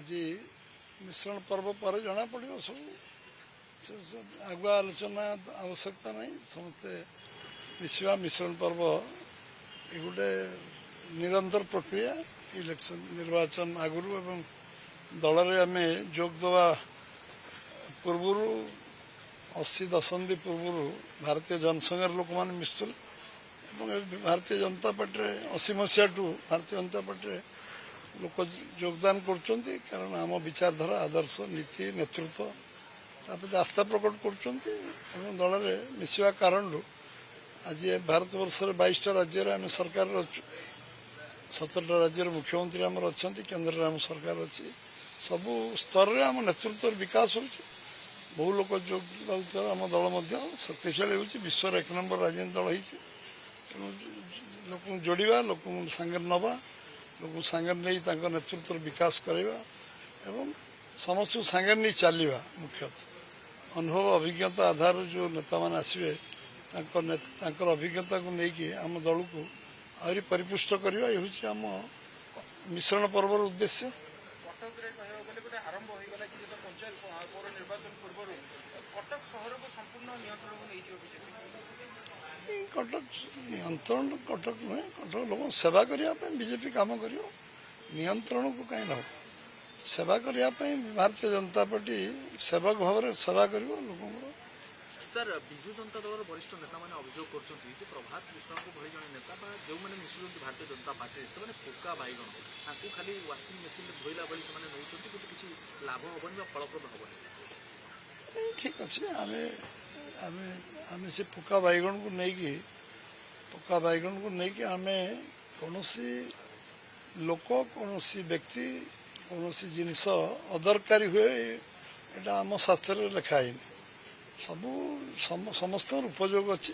आज मिश्रण पर्व पर जना पड़ो सब आगुआ आलोचना आवश्यकता नहीं समस्ते मिसवा मिश्रण पर्व ये गोटे निरंतर प्रक्रिया इलेक्शन निर्वाचन आगुरी एवं दल आम जोग दवा पूर्व 80 दशंधि पूर्व भारतीय जनसंघर लोक मैंने मिसुले भारतीय जनता पार्टी 80 मसीहा भारतीय जनता पार्टी लोक योगदान करुँच कारण आम विचारधारा आदर्श नीति नेतृत्व तापर आस्था प्रकट करुँच दल में मिसवा कारण आज भारत वर्ष 22टा राज्य आम सरकार अच्छु 17टा राज्य मुख्यमंत्री आमर अच्छा केन्द्र में आम सरकार अच्छी सबू स्तर में आम नेतृत्व विकास हो बहु लोक जो आम दल शक्तिशाली हो विश्वर 1 नंबर राजनीति दल हो लोक जोड़ा लोक सांगे नवा लोक सांगे नहीं नेतृत्व विकास करवा एवं समस्त सांगे नहीं चलवा मुख्यतः अनुभव अभिज्ञता आधार जो नेता मैंने आसवे अभिज्ञता को लेकिन आम दल को आहरी परिपुष्ट करवा ये हूँ आम मिश्रण पर्वर उद्देश्य कटक नियंत्रण कटक नुहे कटक लोक सेवा करने बीजेपी काम कर नियंत्रण को कहीं न सेवा करने भारतीय जनता पार्टी सेवक भाव में सेवा कर लोक सर विजु जनता दल वरिष्ठ नेता मैंने अभियोग कर प्रभात मिश्रा को भली जन नेता जो मैंने मिशुंट भारतीय जनता पार्टी से पोका बैगण खाली वाशिंग मेसीन धोला भाई से किसी लाभ हेनी फलप्रद हेनी ठीक अच्छे आम से पोका बैगण को लेकिन आम कौन लोक कौन व्यक्ति कौन जिनस अदरकारी हुए यहाँ आम शास्त्र लिखाई सबू समस्त उपयोग अच्छी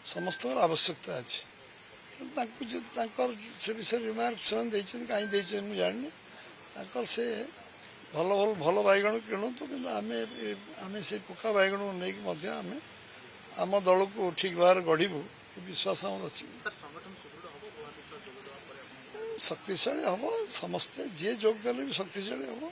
समस्त आवश्यकता अच्छी से विषय रिमार्क से कहीं मुझे जानी से भल भल भल बैगण किणतु कि आम से पोका बैगण को लेकिन आम दल को ठीक भाव गढ़ू विश्वास अच्छी शक्तिशाली हम समस्ते जी जोग देले भी शक्तिशाली हम